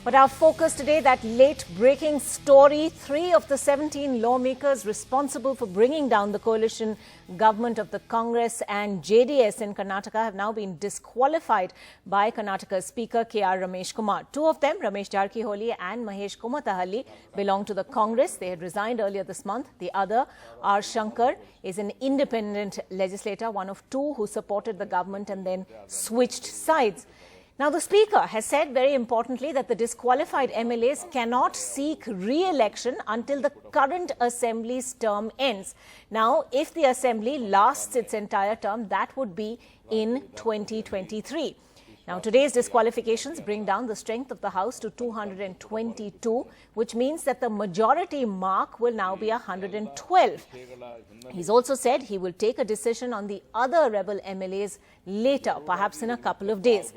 But our focus today, that late-breaking story, 3 of the 17 lawmakers responsible for bringing down the coalition government of the Congress and JDS in Karnataka have now been disqualified by Karnataka's Speaker KR Ramesh Kumar. 2 of them, Ramesh Jarkiholi and Mahesh Kumatahalli, belong to the Congress. They had resigned earlier this month. The other, R. Shankar, is an independent legislator, one of 2 who supported the government and then switched sides. Now, the Speaker has said very importantly that the disqualified MLAs cannot seek re-election until the current Assembly's term ends. Now, if the Assembly lasts its entire term, that would be in 2023. Now, today's disqualifications bring down the strength of the House to 222, which means that the majority mark will now be 112. He's also said he will take a decision on the other rebel MLAs later, perhaps in a couple of days.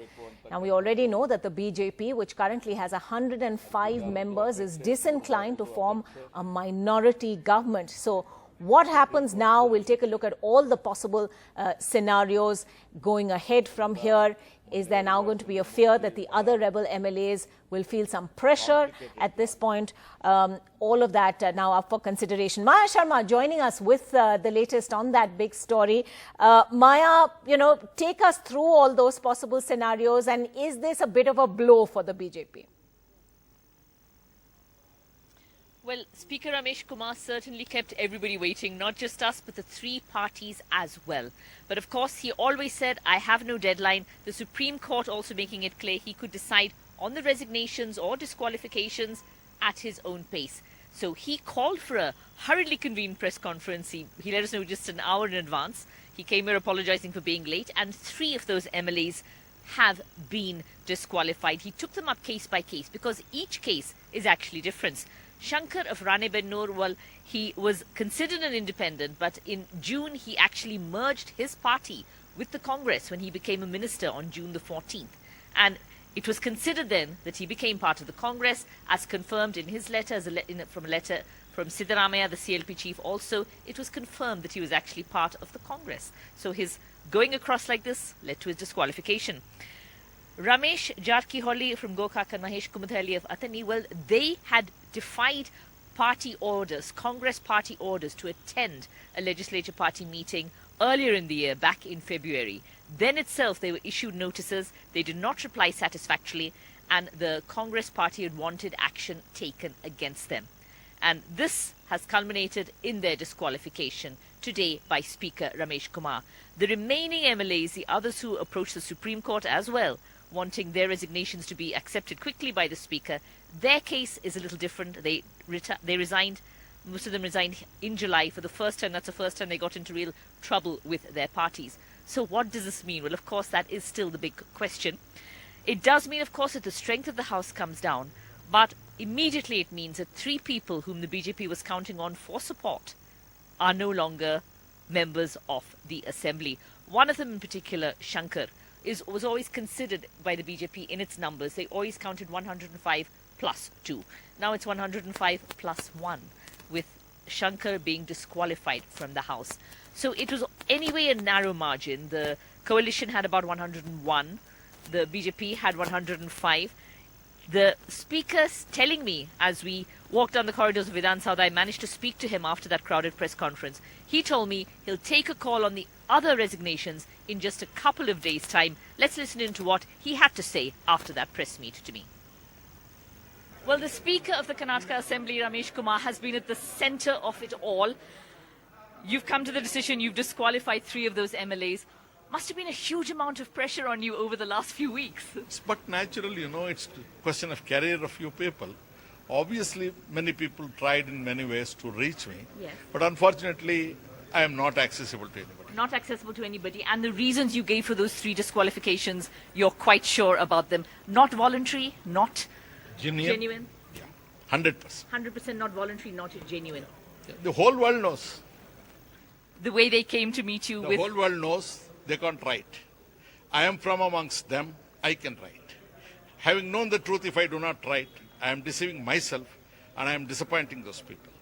Now, we already know that the BJP, which currently has 105 members, is disinclined to form a minority government. So, what happens now? We'll take a look at all the possible scenarios going ahead from here. Is there now going to be a fear that the other rebel MLAs will feel some pressure at this point? All of that now up for consideration. Maya Sharma joining us with the latest on that big story. Maya, take us through all those possible scenarios, and is this a bit of a blow for the BJP? Well, Speaker Ramesh Kumar certainly kept everybody waiting, not just us, but the 3 parties as well. But of course, he always said, I have no deadline. The Supreme Court also making it clear he could decide on the resignations or disqualifications at his own pace. So he called for a hurriedly convened press conference. He let us know just an hour in advance. He came here apologizing for being late, and 3 of those MLAs have been disqualified. He took them up case by case because each case is actually different. Shankar of Ranebennur, well, he was considered an independent, but in June he actually merged his party with the Congress when he became a minister on June the 14th. And it was considered then that he became part of the Congress, as confirmed in his letter, from a letter from Siddaramaiah, the CLP chief also. It was confirmed that he was actually part of the Congress. So his going across like this led to his disqualification. Ramesh Jarkiholi from Gokak and Mahesh Kumatahalli of Athani, well, they had defied party orders, Congress party orders, to attend a legislature party meeting earlier in the year, back in February. Then itself, they were issued notices. They did not reply satisfactorily, and the Congress party had wanted action taken against them. And this has culminated in their disqualification today by Speaker Ramesh Kumar. The remaining MLAs, the others who approached the Supreme Court as well, wanting their resignations to be accepted quickly by the Speaker, their case is a little different. They resigned, most of them resigned in July for the first time. That's the first time they got into real trouble with their parties. So what does this mean? Well, of course, that is still the big question. It does mean, of course, that the strength of the House comes down, but immediately it means that 3 people whom the BJP was counting on for support are no longer members of the Assembly. One of them in particular, Shankar, was always considered by the BJP in its numbers. They always counted 105 plus 2. Now it's 105 plus 1, with Shankar being disqualified from the House. So it was anyway a narrow margin. The coalition had about 101. The BJP had 105. The Speaker's telling me, as we walked down the corridors of Vidhan Sabha, I managed to speak to him after that crowded press conference. He told me he'll take a call on the other resignations in just a couple of days' time. Let's listen in to what he had to say after that press meet to me. Well, the Speaker of the Karnataka Assembly, Ramesh Kumar, has been at the centre of it all. You've come to the decision, you've disqualified 3 of those MLAs. Must have been a huge amount of pressure on you over the last few weeks. But naturally, it's a question of career of few people. Obviously, many people tried in many ways to reach me. Yes. But unfortunately, I am not accessible to anybody. Not accessible to anybody. And the reasons you gave for those 3 disqualifications, you're quite sure about them. Not voluntary, not genuine. Yeah, 100%. 100% not voluntary, not genuine. The whole world knows. The way they came to meet you The whole world knows they can't write. I am from amongst them. I can write. Having known the truth, if I do not write, I am deceiving myself and I am disappointing those people.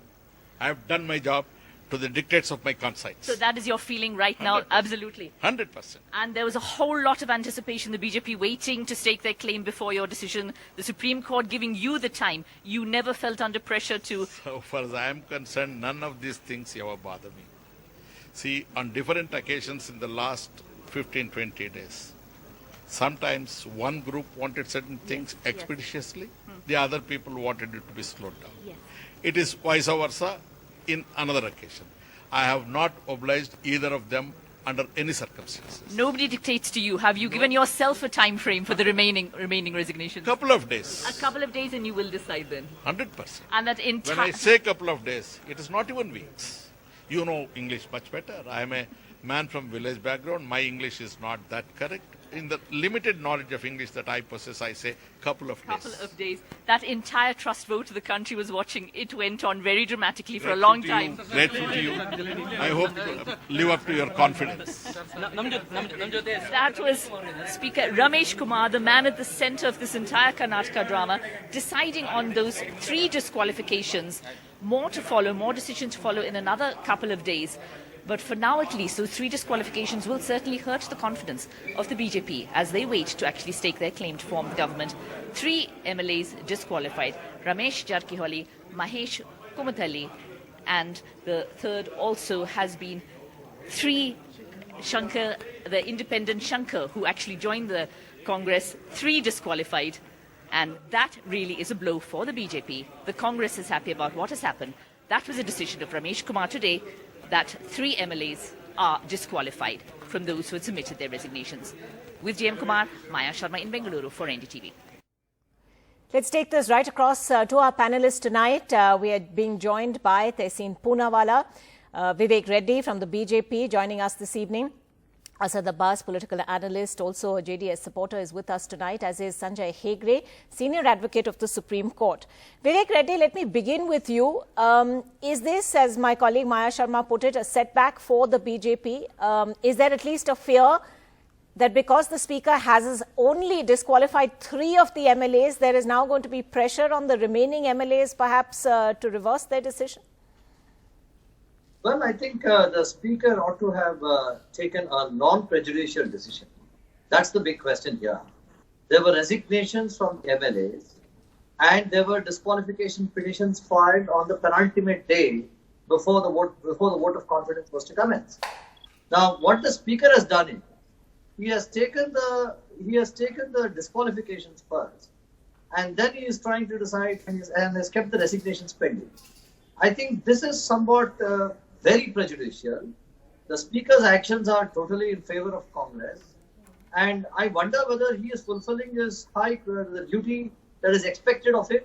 I have done my job to the dictates of my conscience. So that is your feeling right now? 100%. Absolutely. 100%. And there was a whole lot of anticipation, the BJP waiting to stake their claim before your decision, the Supreme Court giving you the time. You never felt under pressure to... So far as I am concerned, none of these things ever bother me. See, on different occasions in the last 15-20 days, sometimes one group wanted certain things expeditiously, the other people wanted it to be slowed down. Yes. It is vice versa in another occasion. I have not obliged either of them under any circumstances. Nobody dictates to you. Have you given yourself a time frame for the remaining resignations? Couple of days. A couple of days and you will decide then. 100%. And that When I say couple of days, it is not even weeks. You know English much better. I am a man from village background. My English is not that correct. In the limited knowledge of English that I possess, I say couple of days. That entire trust vote the country was watching, it went on very dramatically for a long time. Grateful to you. I hope you live up to your confidence. That was Speaker Ramesh Kumar, the man at the center of this entire Karnataka drama, deciding on those 3 disqualifications. More to follow, more decisions to follow in another couple of days. But for now, at least, those 3 disqualifications will certainly hurt the confidence of the BJP as they wait to actually stake their claim to form the government. 3 MLAs disqualified: Ramesh Jarkiholi, Mahesh Kumathalli, and the third also has been 3 Shankar, the independent Shankar, who actually joined the Congress, 3 disqualified. And that really is a blow for the BJP. The Congress is happy about what has happened. That was a decision of Ramesh Kumar today, that 3 MLAs are disqualified from those who had submitted their resignations. With JM Kumar, Maya Sharma in Bengaluru for NDTV. Let's take this right across to our panelists tonight. We are being joined by Tehseen Poonawalla, Vivek Reddy from the BJP joining us this evening. Asad Abbas, political analyst, also a JDS supporter, is with us tonight, as is Sanjay Hegde, senior advocate of the Supreme Court. Vivek Reddy, let me begin with you. Is this, as my colleague Maya Sharma put it, a setback for the BJP? Is there at least a fear that because the Speaker has only disqualified 3 of the MLAs, there is now going to be pressure on the remaining MLAs perhaps to reverse their decision? Well, I think the Speaker ought to have taken a non-prejudicial decision. That's the big question here. There were resignations from MLAs and there were disqualification petitions filed on the penultimate day before the vote of confidence was to commence. Now, what the Speaker has done is he has taken the disqualifications first, and then he is trying to decide and has kept the resignations pending. I think this is somewhat very prejudicial. The Speaker's actions are totally in favor of Congress, and I wonder whether he is fulfilling his the duty that is expected of him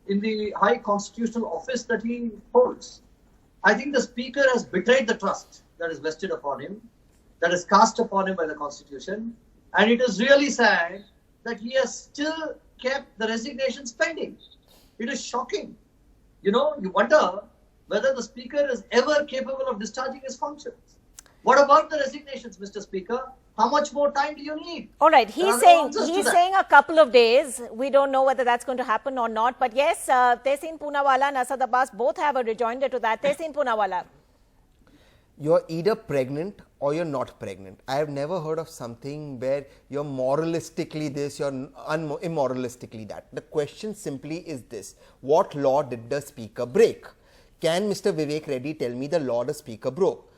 in the high constitutional office that he holds. I think the Speaker has betrayed the trust that is vested upon him, that is cast upon him by the Constitution, and it is really sad that he has still kept the resignations pending. It is shocking. You know, you wonder whether the Speaker is ever capable of discharging his functions. What about the resignations, Mr. Speaker? How much more time do you need? All right, he's saying a couple of days. We don't know whether that's going to happen or not. But yes, Tehseen Poonawalla and Asad Abbas both have a rejoinder to that. Tehseen Poonawalla. You're either pregnant or you're not pregnant. I have never heard of something where you're moralistically this, you're immoralistically that. The question simply is this: what law did the Speaker break? Can Mr. Vivek Reddy tell me the law the Speaker broke?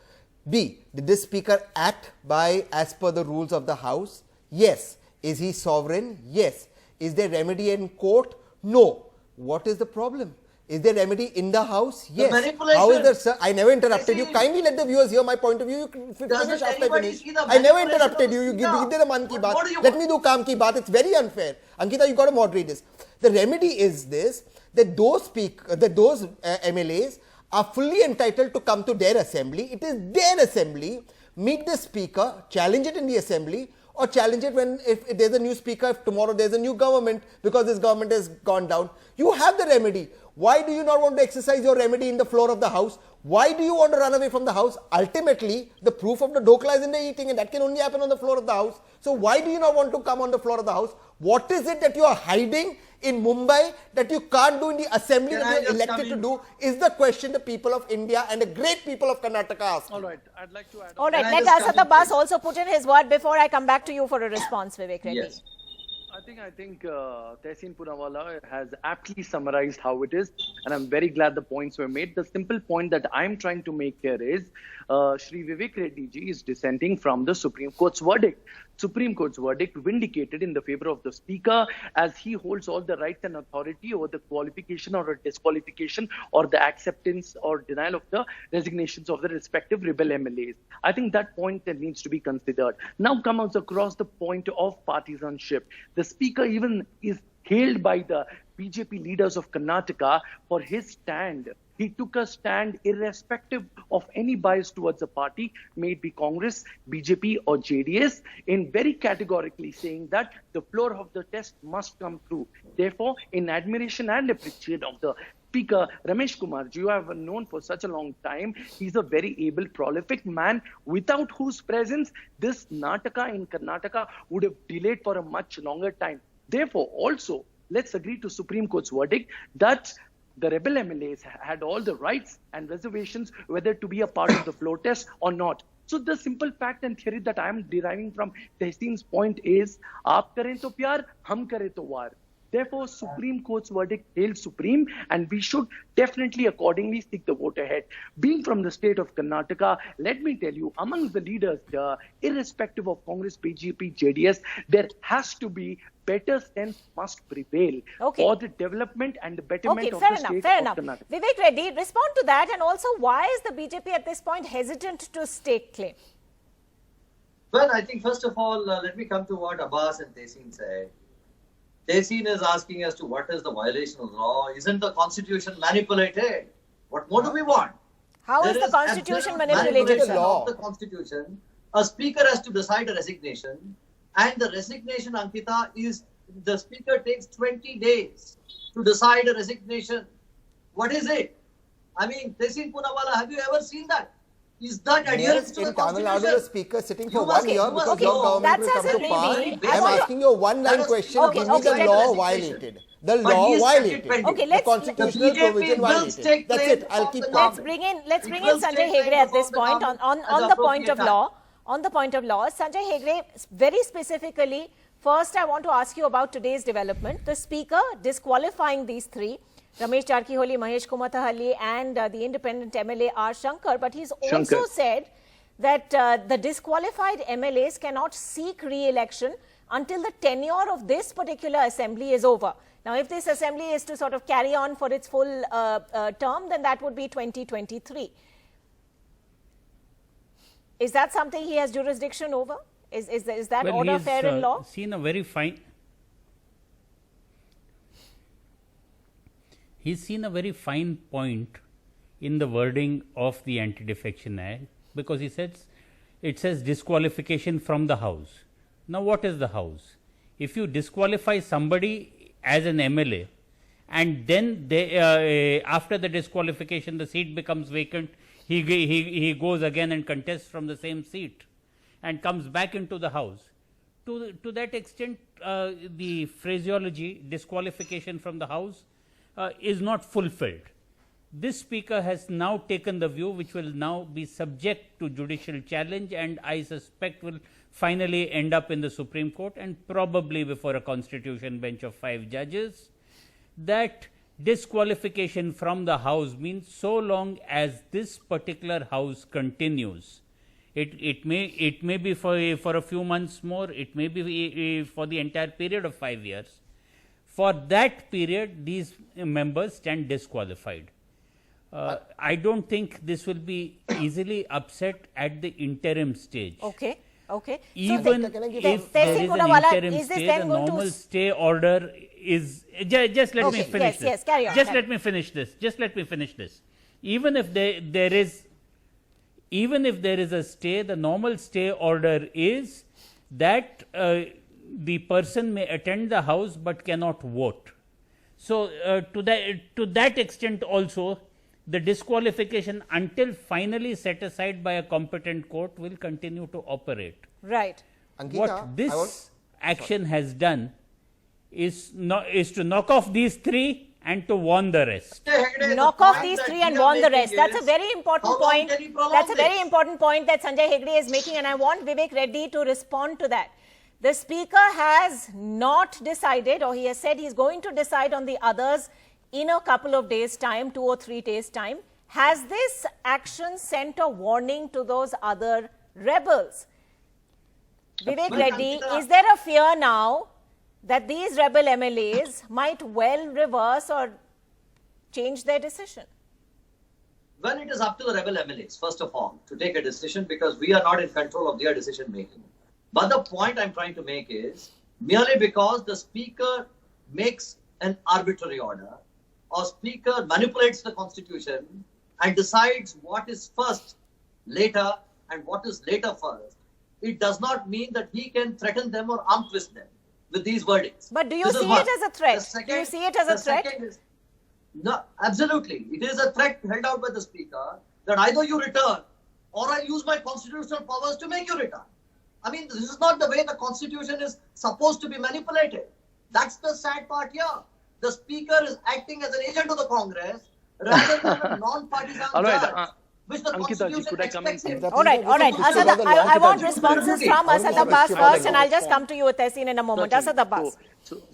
B. Did the Speaker act as per the rules of the House? Yes. Is he sovereign? Yes. Is there remedy in court? No. What is the problem? Is there remedy in the House? Yes. How is there, sir? I never interrupted you. Kindly let the viewers hear my point of view. You finish after I finish. I never interrupted you. You give the man ki baat. Let me do kaam ki baat. It's very unfair. Ankita, you got to moderate this. The remedy is this: that those MLAs are fully entitled to come to their assembly. It is their assembly. Meet the Speaker, challenge it in the assembly, or challenge it if there's a new Speaker, if tomorrow there's a new government because this government has gone down. You have the remedy. Why do you not want to exercise your remedy in the floor of the House? Why do you want to run away from the House? Ultimately, the proof of the dokla is in the eating, and that can only happen on the floor of the House. So why do you not want to come on the floor of the House? What is it that you are hiding in Mumbai that you can't do in the assembly that you are elected to do, is the question the people of India and the great people of Karnataka ask. All right, I'd like to add. All right, let Asad Abbas also put in his word before I come back to you for a response, Vivek Reddy. Yes. I think Tehseen Poonawalla has aptly summarized how it is, and I'm very glad the points were made. The simple point that I'm trying to make here is Shri Vivek Reddy ji is dissenting from the Supreme Court's verdict. Supreme Court's verdict vindicated in the favor of the Speaker, as he holds all the rights and authority over the qualification or disqualification or the acceptance or denial of the resignations of the respective rebel MLAs. I think that point that needs to be considered. Now comes across the point of partisanship. The Speaker even is hailed by the BJP leaders of Karnataka for his stand. He took a stand irrespective of any bias towards a party, may it be Congress, BJP or JDS, in very categorically saying that the floor of the test must come through. Therefore, in admiration and appreciation of the Speaker Ramesh Kumar, you have known for such a long time, he's a very able, prolific man without whose presence this Nataka in Karnataka would have delayed for a much longer time. Therefore, also, let's agree to Supreme Court's verdict that the rebel MLAs had all the rights and reservations whether to be a part of the floor test or not. So the simple fact and theory that I am deriving from Tehseen's point is, aap kare to pyar, hum kare to war. Therefore, Supreme Court's verdict hails supreme, and we should definitely accordingly stick the vote ahead. Being from the state of Karnataka, let me tell you, amongst the leaders here, irrespective of Congress, BJP, JDS, there has to be better sense must prevail for the development and the betterment of the state of Karnataka. Vivek Reddy, respond to that, and also why is the BJP at this point hesitant to stake claim? Well, I think first of all, let me come to what Abbas and Tehseen said. Tehseen is asking as to what is the violation of the law. Isn't the constitution manipulated? What more do we want? How is the constitution manipulated? Of the constitution, a speaker has to decide a resignation, and the resignation, Ankita, is the speaker takes 20 days to decide a resignation. What is it? I mean, Tehseen Poonawalla, have you ever seen that? Is that adherence to the Tamil Nadu, constitution? the speaker sitting for 1 year because your government That's will come as to it power. may be. I am asking you a one-line question. Give me the law violated. The law violated. Okay, the constitutional provision violated. That's it. I'll keep Let's quiet. bring in Sanjay Hegde at this point on the point of law. On the point of law, Sanjay Hegde, very specifically, first I want to ask you about today's development. The Speaker disqualifying these three, Ramesh Jarkiholi, Mahesh Kumathahalli and the independent MLA R. Shankar, but he's also said that the disqualified MLAs cannot seek re-election until the tenure of this particular assembly is over. Now, if this assembly is to sort of carry on for its full term, then that would be 2023. Is that something he has jurisdiction over? Is that order fair in law? He's seen a very fine point in the wording of the Anti-Defection Act, because he says it says disqualification from the House. Now, what is the House? If you disqualify somebody as an MLA and then they, after the disqualification the seat becomes vacant, he goes again and contests from the same seat and comes back into the House. To that extent, the phraseology disqualification from the House is not fulfilled. This Speaker has now taken the view, which will now be subject to judicial challenge, and I suspect will finally end up in the Supreme Court and probably before a constitution bench of 5 judges, that disqualification from the House means so long as this particular House continues. It may be for a few months more, it may be for the entire period of 5 years. For that period, these members stand disqualified. I don't think this will be easily upset at the interim stage. Okay. Even if there is an interim stay, the normal stay order is... Just let me finish this. Yes, carry on. Just let me finish this. Even if there is a stay, the normal stay order is that the person may attend the House but cannot vote. So to that extent also, the disqualification until finally set aside by a competent court will continue to operate. Right. Ankita, What this action has done is to knock off these three and to warn the rest. Knock off these three and warn the rest. That's a very important point. That's a very important point that Sanjay Hegde is making, and I want Vivek Reddy to respond to that. The Speaker has not decided, or he has said he's going to decide on the others in a couple of days' time, 2 or 3 days' time. Has this action sent a warning to those other rebels? Vivek Reddy, is there a fear now that these rebel MLAs might well reverse or change their decision? Well, it is up to the rebel MLAs, first of all, to take a decision, because we are not in control of their decision making. But the point I'm trying to make is, merely because the Speaker makes an arbitrary order, or Speaker manipulates the Constitution and decides what is first later and what is later first, it does not mean that he can threaten them or arm twist them with these verdicts. But do you see it as a threat? Do you see it as a threat? No, absolutely. It is a threat held out by the Speaker that either you return or I use my constitutional powers to make you return. I mean, this is not the way the Constitution is supposed to be manipulated. That's the sad part here. The Speaker is acting as an agent of the Congress rather than a non-partisan judge. Which the Constitution expects him. All right. Asad, I want responses from Asad Abbas first, and I'll just come to you with Tehseen in a moment. Asad Abbas.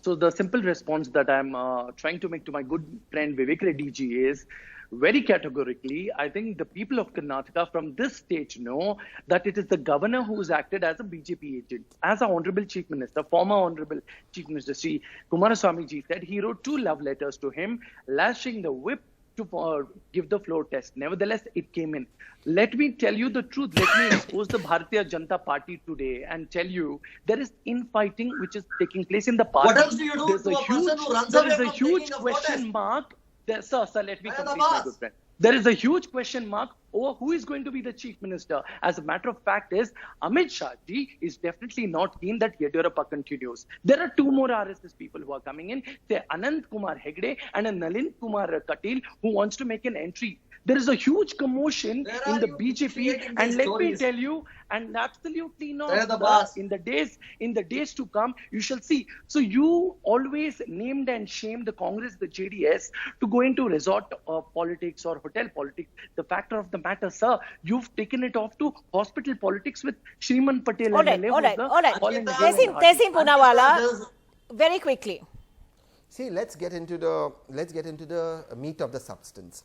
So the simple response that I'm trying to make to my good friend Vivek Reddy ji is, very categorically, I think the people of Karnataka from this stage know that it is the governor who has acted as a BJP agent. As our Honorable Chief Minister, former Honorable Chief Minister Sri Kumaraswamy ji said, he wrote 2 love letters to him, lashing the whip to give the floor test. Nevertheless, it came in. Let me tell you the truth. Let me expose the Bharatiya Janata Party today and tell you there is infighting which is taking place in the party. What else do you do to a person who runs away from huge taking a question protest? mark. Sir, let me complete, my good friend. There is a huge question mark over who is going to be the Chief Minister. As a matter of fact, Amit Shah ji is definitely not keen that Yeddyurappa continues. There are 2 more RSS people who are coming in. They're Anand Kumar Hegde and a Nalin Kumar Katil who wants to make an entry. There is a huge commotion in the BJP, and let me tell you, and absolutely not. In the days to come, you shall see. So you always named and shamed the Congress, the JDS, to go into resort politics or hotel politics. The factor of the matter, sir, you've taken it off to hospital politics with Shriman Patel. All right. Tehseen Poonawalla, very quickly. See, let's get into the meat of the substance.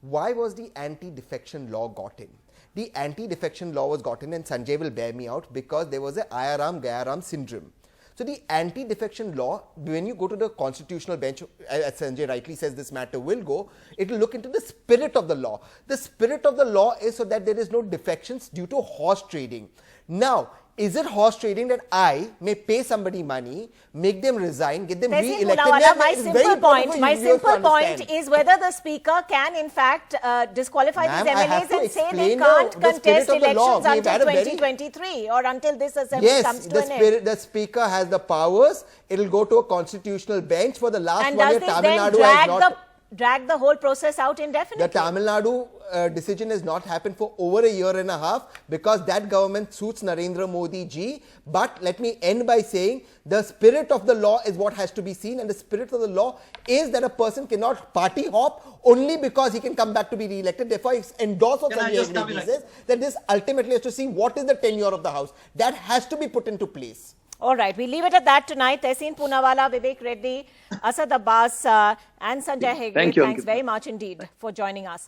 Why was the anti-defection law got in? The anti-defection law was got in, and Sanjay will bear me out, because there was a Ayaram Gayaram syndrome. So the anti-defection law, when you go to the constitutional bench, as Sanjay rightly says this matter will go, it will look into the spirit of the law. The spirit of the law is so that there is no defections due to horse trading. Now, is it horse trading that I may pay somebody money, make them resign, get them re-elected? My simple point is whether the Speaker can in fact disqualify these MLAs and say they can't contest elections until 2023 or until this assembly comes to an end. The Speaker has the powers. It will go to a constitutional bench. For the last and 1 year, Tamil Nadu has not drag the whole process out indefinitely. The Tamil Nadu decision has not happened for over a year and a half, because that government suits Narendra Modi ji. But let me end by saying the spirit of the law is what has to be seen, and the spirit of the law is that a person cannot party hop only because he can come back to be re-elected. Therefore, I endorse what Sanjay says, that this ultimately has to see what is the tenure of the House. That has to be put into place. All right, we leave it at that tonight. Tehseen Poonawalla, Vivek Reddy, Asad Abbas and Sanjay Hegde, thanks very much indeed for joining us.